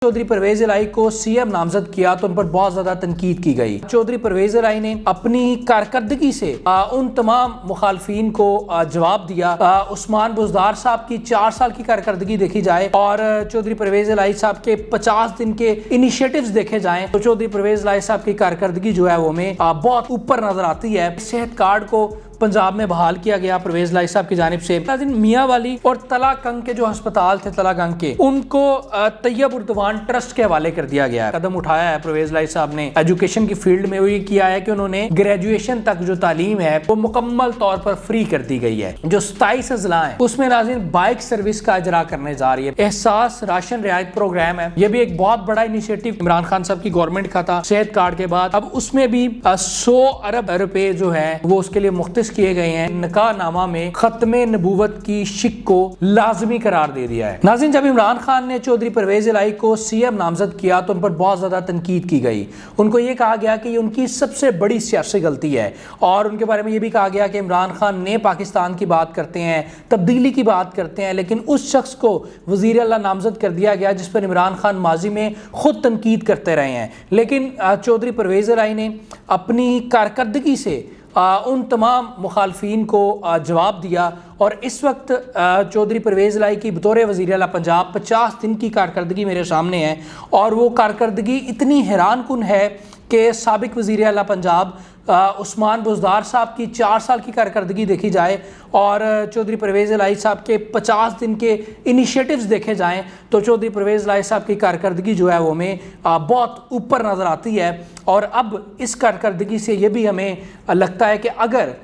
चौधरी परवेज इलाही को सीएम नामजद किया तो उन पर बहुत ज्यादा तनकीद की गई। चौधरी परवेज इलाही ने अपनी कारकर्दगी से उन तमाम मुखालफीन को जवाब दिया। उस्मान बुज़दार साहब की 4 साल की कारकर्दगी देखी जाए और चौधरी परवेज इलाही साहब के 50 दिन के इनिशिएटिव्स देखे जाएं तो चौधरी परवेज इलाही साहब की कारकर्दगी जो है वो में बहुत ऊपर नजर आती है। सेहत कार्ड को पंजाब में बहाल किया गया परवेज इलाही साहब की जानिब से। मियाँ वाली और तलाकंग के जो अस्पताल थे तलाकंग के, उनको तैयब उर्दवान ट्रस्ट के हवाले कर दिया गया। कदम उठाया है परवेज इलाही साहब ने एजुकेशन की फील्ड में। वो ये किया है कि उन्होंने ग्रेजुएशन तक जो तालीम है वो मुकम्मल तौर पर फ्री कर दी गई है। जो 27 अजला है उसमें नाज़रीन बाइक सर्विस का इजरा करने जा रही है। एहसास राशन रियायत प्रोग्राम है, ये भी एक बहुत बड़ा इनिशिएटिव इमरान खान साहब की गवर्नमेंट का था सेहत कार्ड के बाद। अब उसमें भी 100 अरब रुपए जो है वो उसके लिए मुख्तस किए गए हैं। निकाहनामा में खत्मे नबूवत की शिक को लाजमी करार दे दिया है। नाज़रीन, जब इमरान खान ने चौधरी परवेज इलाही को सीएम नामजद किया तो उन पर बहुत ज्यादा तनकीद की गई। उनको ये कहा गया कि ये उनकी सबसे बड़ी सियासी गलती है और उनके बारे में ये भी कहा गया कि इमरान खान ने पाकिस्तान की बात करते हैं, तब्दीली की बात करते हैं, लेकिन उस शख्स को वजीर अल्लाह नामजद कर दिया गया जिस पर इमरान खान माजी में खुद तनकीद करते रहे हैं। लेकिन चौधरी परवेज इलाही ने अपनी कारकर्दगी से उन तमाम मुखालफीन को जवाब दिया और इस वक्त चौधरी परवेज इलाही की बतौर वज़ीर आला पंजाब 50 दिन की कारकर्दगी मेरे सामने है और वो कारकर्दगी इतनी हैरान कुन है कि साबिक वज़ीर आला पंजाब उस्मान बुज़दार साहब की 4 साल की कारकर्दगी देखी जाए और चौधरी परवेज इलाही साहब के 50 दिन के इनिशिएटिव्स देखे जाएं तो चौधरी परवेज इलाही साहब की कारकर्दगी जो है वो में बहुत ऊपर नज़र आती है। और अब इस कारकर्दगी से ये भी हमें लगता है कि अगर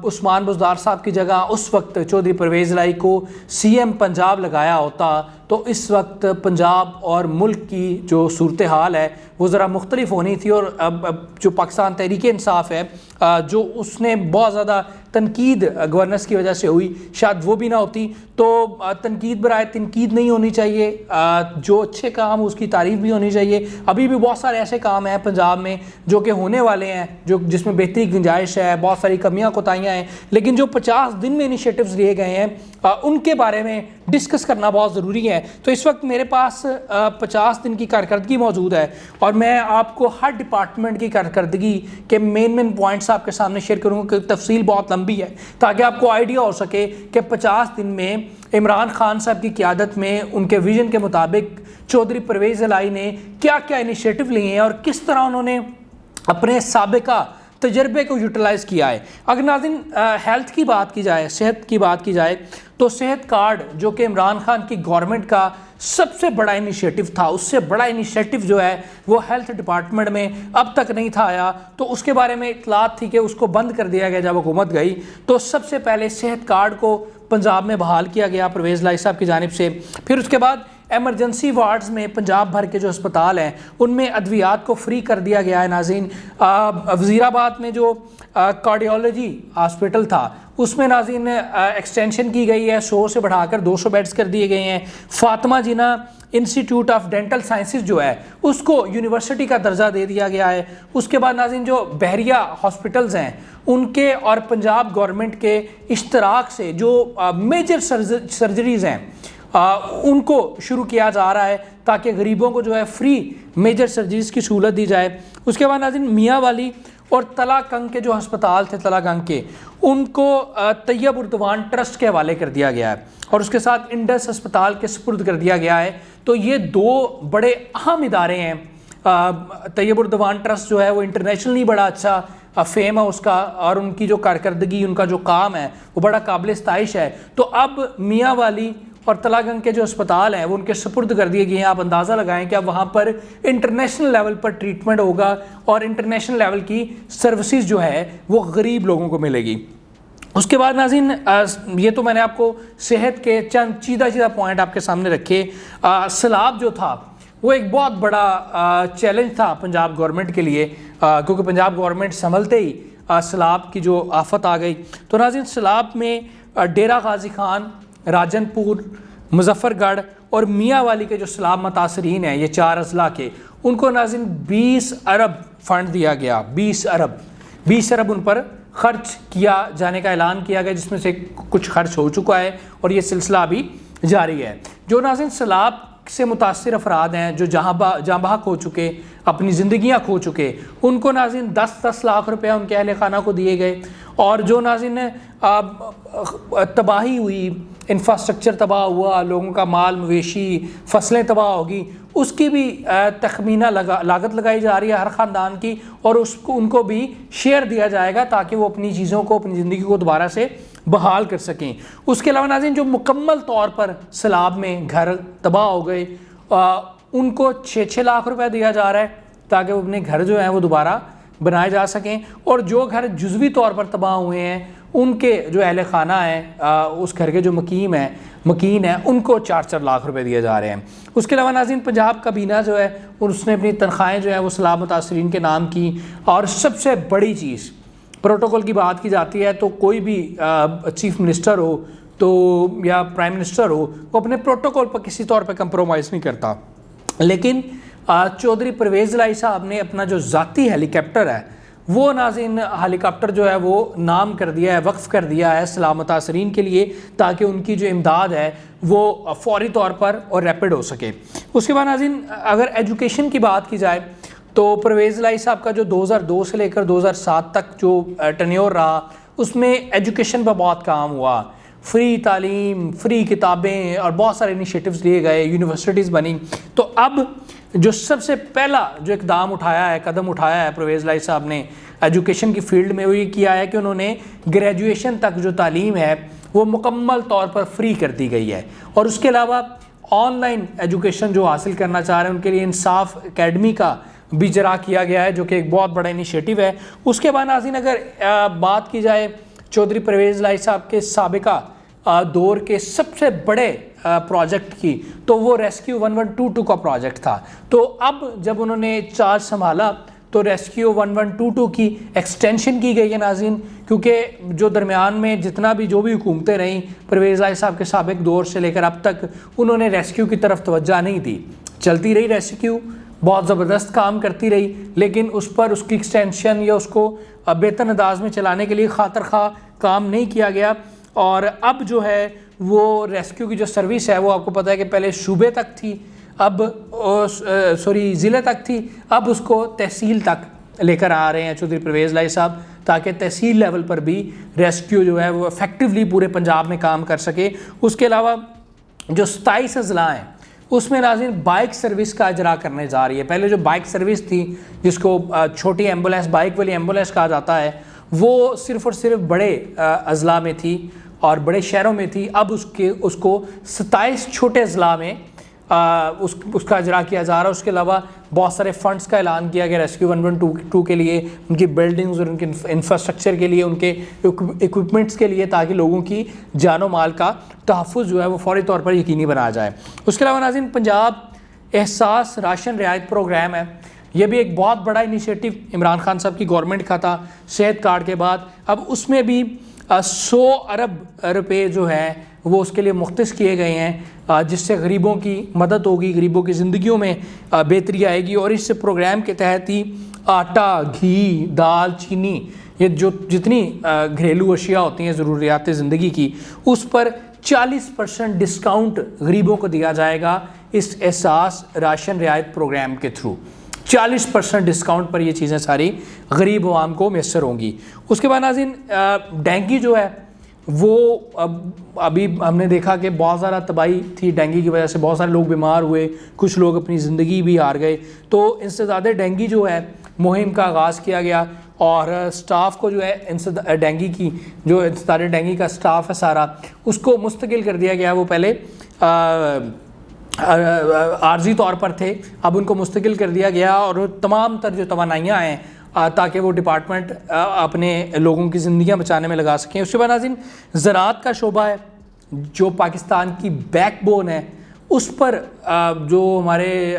उस्मान बुज़दार साहब की जगह उस वक्त चौधरी परवेज इलाही को सीएम पंजाब लगाया होता तो इस वक्त पंजाब और मुल्क की जो सूरत हाल है वो ज़रा मुख्तलिफ होनी थी। और अब जो पाकिस्तान तहरीक इंसाफ है जो उसने बहुत ज़्यादा तनकीद गवर्नेंस की वजह से हुई, शायद वो भी ना होती। तो तनकीद बराए तनकीद नहीं होनी चाहिए, जो अच्छे काम उसकी तारीफ भी होनी चाहिए। अभी भी बहुत सारे ऐसे काम हैं पंजाब में जो कि होने वाले हैं, जो जिसमें बेहतरी की गुंजाइश है, बहुत सारी कमियां कोताहियां हैं, लेकिन जो 50 दिन में इनिशिएटिव्स लिए गए हैं उनके बारे में डिस्कस करना बहुत ज़रूरी है। तो इस वक्त मेरे पास 50 दिन की कारकर्दगी मौजूद है और मैं आपको हर डिपार्टमेंट की कारकर्दगी के मेन पॉइंट्स आपके सामने शेयर करूँगा कि तफसील बहुत लंबी है ताकि आपको आइडिया हो सके कि 50 दिन में इमरान खान साहब की क़यादत में उनके विजन के मुताबिक चौधरी परवेज इलाही ने क्या क्या इनिशिएटिव लिए हैं और किस तरह उन्होंने अपने साबिका तजर्बे को यूटिलाइज़ किया है। अगर नाज़रीन हेल्थ की बात की जाए, सेहत की बात की जाए तो सेहत कार्ड जो कि इमरान खान की गवर्नमेंट का सबसे बड़ा इनिशिएटिव था, उससे बड़ा इनिशिएटिव जो है वो हेल्थ डिपार्टमेंट में अब तक नहीं था आया। तो उसके बारे में इतलात थी कि उसको बंद कर दिया गया जब हुकूमत गई। तो सबसे पहले सेहत कार्ड को पंजाब में बहाल किया गया परवेज इलाही साहब की जानिब से। फिर उसके बाद एमरजेंसी वार्ड्स में पंजाब भर के जो अस्पताल हैं उनमें अद्वियात को फ्री कर दिया गया है। नाज़रीन, वज़ीराबाद में जो कार्डियोलॉजी हॉस्पिटल था उसमें नाज़रीन एक्सटेंशन की गई है, 100 से बढ़ाकर 200 बेड्स कर दिए गए हैं। फातिमा जिना इंस्टीट्यूट ऑफ डेंटल साइंसेज जो है उसको यूनिवर्सिटी का दर्जा दे दिया गया है। उसके बाद नाज़रीन जो बहरिया हॉस्पिटल्स हैं उनके और पंजाब गवर्नमेंट के इश्तराक से जो मेजर सर्जरीज़ हैं उनको शुरू किया जा रहा है ताकि गरीबों को जो है फ्री मेजर सर्जरीज की सहूलत दी जाए। उसके बाद नाज़रीन मियाँ वाली और तलाकंग के जो अस्पताल थे तलाकंग के, उनको तैयब उर्दवान ट्रस्ट के हवाले कर दिया गया है और उसके साथ इंडस अस्पताल के सुपुर्द कर दिया गया है। तो ये 2 बड़े अहम इदारे हैं। तैयब उर्दवान ट्रस्ट जो है वो इंटरनेशनली बड़ा अच्छा फेम है उसका और उनकी जो कारकर्दगी, उनका जो काम है वो बड़ा काबिल इस्ताइश है। तो अब मियाँ वाली और तलाकंग के जो अस्पताल हैं वो उनके सुपुर्द कर दिए गए हैं। आप अंदाज़ा लगाएं कि अब वहाँ पर इंटरनेशनल लेवल पर ट्रीटमेंट होगा और इंटरनेशनल लेवल की सर्विसेज जो है वो गरीब लोगों को मिलेगी। उसके बाद नाज़रीन ये तो मैंने आपको सेहत के चंद सीधा पॉइंट आपके सामने रखे। सैलाब जो था वो एक बहुत बड़ा चैलेंज था पंजाब गवर्नमेंट के लिए क्योंकि पंजाब गवर्नमेंट संभलते ही सैलाब की जो आफत आ गई। तो नाज़रीन सैलाब में डेरा गाजी खान, राजनपुर, मुजफ्फरगढ़ और मियाँ वाली के जो सैलाब मुतासरीन हैं ये 4 अजला के, उनको नाज़रीन 20 अरब फंड दिया गया। 20 अरब उन पर खर्च किया जाने का ऐलान किया गया जिसमें से कुछ खर्च हो चुका है और ये सिलसिला अभी जारी है। जो नाज़रीन सैलाब से मुतासिर अफराद हैं जो जहाँ बहक हो चुके, अपनी ज़िंदगियाँ खो चुके, उनको नाज़रीन 10-10 लाख रुपया उनके अहल खाना को दिए गए। और जो नाज़रीन तबाही हुई, इंफ्रास्ट्रक्चर तबाह हुआ, लोगों का माल मवेशी फसलें तबाह होगी, उसकी भी तखमीना लागत लगाई जा रही है हर ख़ानदान की, और उसको उनको भी शेयर दिया जाएगा ताकि वो अपनी चीज़ों को, अपनी ज़िंदगी को दोबारा से बहाल कर सकें। उसके अलावा नाज़रीन जो मुकम्मल तौर पर सैलाब में घर तबाह हो गए, उनको 6-6 लाख रुपया दिया जा रहा है ताकि वो अपने घर जो हैं वो दोबारा बनाए जा सकें। और जो घर जुज़वी तौर पर तबाह हुए हैं उनके जो अहल खाना है, उस घर के जो मकीन है उनको 4-4 लाख रुपए दिए जा रहे हैं। उसके अलावा नाज़रीन पंजाब काबीना जो है उसने अपनी तनख्वाहें जो है वो सैलाब मुतासरीन के नाम की। और सबसे बड़ी चीज़, प्रोटोकॉल की बात की जाती है तो कोई भी चीफ मिनिस्टर हो तो या प्राइम मिनिस्टर हो, वो अपने प्रोटोकॉल पर किसी तौर पर कंप्रोमाइज़ नहीं करता। लेकिन चौधरी परवेज़ इलाही साहब ने अपना जो ज़ाती हेलीकॉप्टर है वो नाज़रीन हेलीकॉप्टर जो है वो नाम कर दिया है, वक्फ़ कर दिया है सैलाब मुतासरीन के लिए, ताकि उनकी जो इमदाद है वो फौरी तौर पर और रैपिड हो सके। उसके बाद नाज़रीन अगर एजुकेशन की बात की जाए तो परवेज़ इलाही साहब का जो 2002 से लेकर 2007 तक जो टेन्योर रहा उसमें एजुकेशन पर बहुत काम हुआ। फ्री तालीम, फ्री किताबें और बहुत सारे इनिशिएटिव्स लिए गए, यूनिवर्सिटीज़ बनी। तो अब जो सबसे पहला जो इकदाम उठाया है, कदम उठाया है परवेज़ इलाही साहब ने एजुकेशन की फील्ड में, वो ये किया है कि उन्होंने ग्रेजुएशन तक जो तालीम है वो मुकम्मल तौर पर फ्री कर दी गई है। और उसके अलावा ऑनलाइन एजुकेशन जो हासिल करना चाह रहे हैं उनके लिए इंसाफ एकेडमी का भी जरा किया गया है, जो कि एक बहुत बड़ा इनिशिएटिव है। उसके बाद नाज़रीन अगर बात की जाए चौधरी परवेज़ इलाही साहब के साबिका दौर के सबसे बड़े प्रोजेक्ट की, तो वो रेस्क्यू 1122 का प्रोजेक्ट था। तो अब जब उन्होंने चार्ज संभाला तो रेस्क्यू 1122 की एक्सटेंशन की गई है नाज़रीन, क्योंकि जो दरमियान में जितना भी जो भी हुकूमतें रहीं परवेज़ इलाही साहब के साबिक दौर से लेकर अब तक, उन्होंने रेस्क्यू की तरफ तवज्जो नहीं दी। चलती रही रेस्क्यू, बहुत ज़बरदस्त काम करती रही, लेकिन उस पर उसकी एक्सटेंशन या उसको बेहतर अंदाज में चलाने के लिए खातर खा काम नहीं किया गया। और अब जो है वो रेस्क्यू की जो सर्विस है वो आपको पता है कि पहले सूबे तक थी, अब ज़िले तक थी, अब उसको तहसील तक लेकर आ रहे हैं चौधरी परवेज़ इलाही साहब, ताकि तहसील लेवल पर भी रेस्क्यू जो है वो इफेक्टिवली पूरे पंजाब में काम कर सके। उसके अलावा जो 27 अजला हैं उसमें नाज़रीन बाइक सर्विस का इजरा करने जा रही है। पहले जो बाइक सर्विस थी जिसको छोटी एम्बुलेंस, बाइक वाली एम्बुलेंस कहा जाता है, वो सिर्फ़ और सिर्फ बड़े अजला में थी और बड़े शहरों में थी। अब उसको 27 छोटे अजला में उसका इजरा किया जा रहा है। उसके अलावा बहुत सारे फ़ंड्स का ऐलान किया गया रेस्क्यू 1122 के लिए, उनकी बिल्डिंग्स और उनके इंफ्रास्ट्रक्चर के लिए, उनके इक्विपमेंट्स के लिए, ताकि लोगों की जानो माल का तहफ़्फ़ुज़ जो है वो फौरी तौर पर यकीनी बनाया जाए। उसके अलावा नाज़रीन पंजाब एहसास राशन रियायत प्रोग्राम है, यह भी एक बहुत बड़ा इनिशिएटिव इमरान खान साहब की गवर्नमेंट का था सेहत कार्ड के बाद। अब उसमें भी 100 अरब रुपए जो है वो उसके लिए मुख्तस किए गए हैं, जिससे गरीबों की मदद होगी, गरीबों की ज़िंदगियों में बेहतरी आएगी। और इस प्रोग्राम के तहत ही आटा, घी, दाल, चीनी, ये जो जितनी घरेलू अशिया होती हैं ज़रूरियात ज़िंदगी की, उस पर 40% डिस्काउंट गरीबों को दिया जाएगा इस एहसास राशन रियायत प्रोग्राम के थ्रू। 40% डिस्काउंट पर ये चीज़ें सारी गरीब अवाम को मैसर होंगी। उसके बाद नाज़रीन डेंगू जो है वो अभी हमने देखा कि बहुत ज़्यादा तबाही थी डेंगू की वजह से, बहुत सारे लोग बीमार हुए, कुछ लोग अपनी ज़िंदगी भी हार गए। तो इससे ज़्यादा डेंगू जो है मुहिम का आगाज़ किया गया और स्टाफ को जो है डेंगू की जो इंसदाद डेंगू का स्टाफ है सारा, उसको मुस्तकिल कर दिया गया। वो पहले आर्जी तौर पर थे, अब उनको मुस्तकिल कर दिया गया और तमाम तर जो तवानाइयाँ हैं ताकि वो डिपार्टमेंट अपने लोगों की ज़िंदगियाँ बचाने में लगा सकें। उसके बाद नाज़रीन ज़राअत का शोबा है जो पाकिस्तान की बैकबोन है, उस पर जो हमारे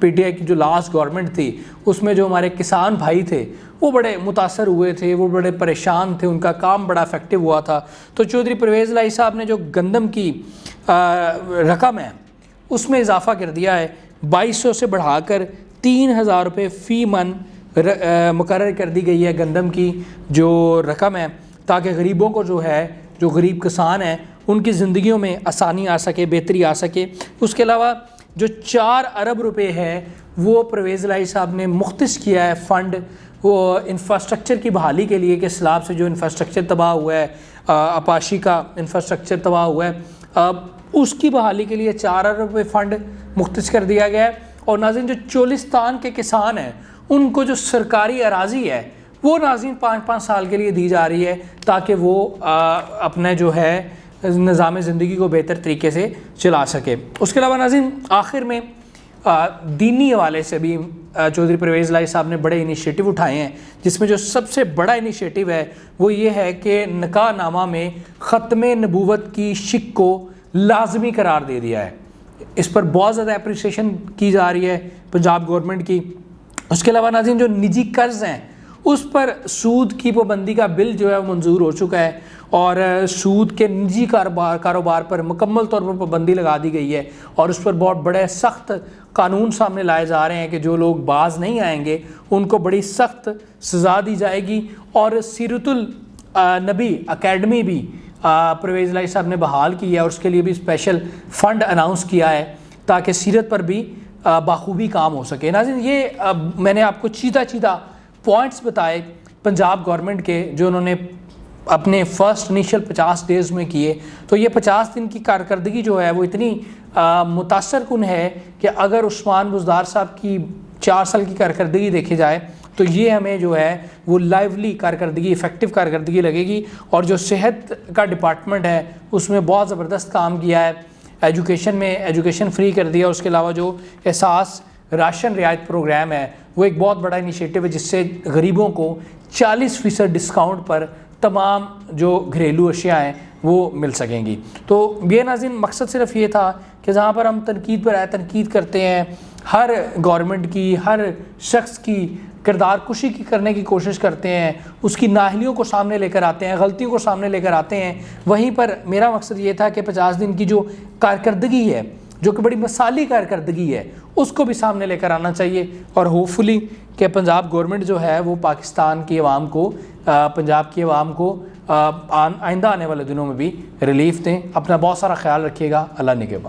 पीटीआई की जो लास्ट गवर्नमेंट थी उसमें जो हमारे किसान भाई थे वो बड़े मुतासर हुए थे, वो बड़े परेशान थे, उनका काम बड़ा इफेक्टिव हुआ था। तो चौधरी परवेज़ इलाही साहब ने जो गंदम की रकम है उसमें इजाफ़ा कर दिया है, 2200 से बढ़ाकर 3000 रुपये फ़ी मन मुकर्रर कर दी गई है गंदम की जो रकम है, ताकि गरीबों को जो है, जो गरीब किसान हैं उनकी ज़िंदगियों में आसानी आ सके, बेहतरी आ सके। उसके अलावा जो 4 अरब रुपए है वो परवेज़ इलाही साहब ने मुख्तस किया है फ़ंड वो इंफ्रास्ट्रक्चर की बहाली के लिए, कि सैलाब से जो इंफ्रास्ट्रक्चर तबाह हुआ है, अपाशी का इंफ्रास्ट्रक्चर तबाह हुआ है, उसकी बहाली के लिए 4 अरब रुपये फ़ंड मुख्तस कर दिया गया है। और नाज़रीन जो चोलिस्तान के किसान हैं उनको जो सरकारी अराज़ी है वो नाज़रीन 5-5 साल के लिए दी जा रही है, ताकि वो अपने जो है निज़ाम ज़िंदगी को बेहतर तरीके से चला सके। उसके अलावा नाज़रीन आखिर में दीनी हवाले से भी चौधरी परवेज़ इलाही साहब ने बड़े इनिशिएटिव उठाए हैं, जिसमें जो सबसे बड़ा इनिशिएटिव है वो ये है कि निकाह नामा में ख़त्म नबूवत की शिक को लाजमी करार दे दिया है। इस पर बहुत ज़्यादा अप्रिसिएशन की जा रही है पंजाब गवर्नमेंट की। उसके अलावा नाज़रीन जो निजी कर्ज़ हैं उस पर सूद की पाबंदी का बिल जो है वो मंजूर हो चुका है, और सूद के निजी कारोबार पर मुकम्मल तौर पर पाबंदी लगा दी गई है, और उस पर बहुत बड़े सख्त कानून सामने लाए जा रहे हैं कि जो लोग बाज नहीं आएंगे उनको बड़ी सख्त सज़ा दी जाएगी। और सीरतुल नबी अकेडमी भी परवेज़ इलाही साहब ने बहाल की है, और उसके लिए भी स्पेशल फ़ंड अनाउंस किया है ताकि सीरत पर भी बाखूबी काम हो सके। नाज़रीन ये मैंने आपको चीता पॉइंट्स बताए पंजाब गवर्नमेंट के, जो उन्होंने अपने फ़र्स्ट इनिशियल 50 डेज़ में किए। तो ये 50 दिन की कारकर्दगी जो है वो इतनी मुतासरकुन है कि अगर उस्मान बुज़दार साहब की 4 साल की कारकर्दगी देखी जाए तो ये हमें जो है वो लाइवली कारकर्दगी, इफ़ेक्टिव कारकर्दगी लगेगी। और जो सेहत का डिपार्टमेंट है उसमें बहुत ज़बरदस्त काम किया है, एजुकेशन में एजुकेशन फ्री कर दिया। उसके अलावा जो एहसास राशन रियायत प्रोग्राम है वो एक बहुत बड़ा इनिशिएटिव है, जिससे गरीबों को 40% डिस्काउंट पर तमाम जो घरेलू अशिया हैं वो मिल सकेंगी। तो ये नाज़रीन मकसद सिर्फ ये था कि जहाँ पर हम तनकीद पर तनकीद करते हैं, हर गवर्नमेंट की, हर शख्स की किरदार कुशी की करने की कोशिश करते हैं, उसकी नाहलियों को सामने लेकर आते हैं, गलतियों को सामने लेकर आते हैं, वहीं पर मेरा मकसद ये था कि 50 दिन की जो कारकर्दगी है, जो कि बड़ी मिसाली कारकर्दगी है, उसको भी सामने लेकर आना चाहिए। और होपफुली कि पंजाब गवर्नमेंट जो है वो पाकिस्तान की आवाम को, पंजाब की आवाम को आइंदा आने वाले दिनों में भी रिलीफ दें। अपना बहुत सारा ख्याल रखिएगा। अल्लाह निगहबान।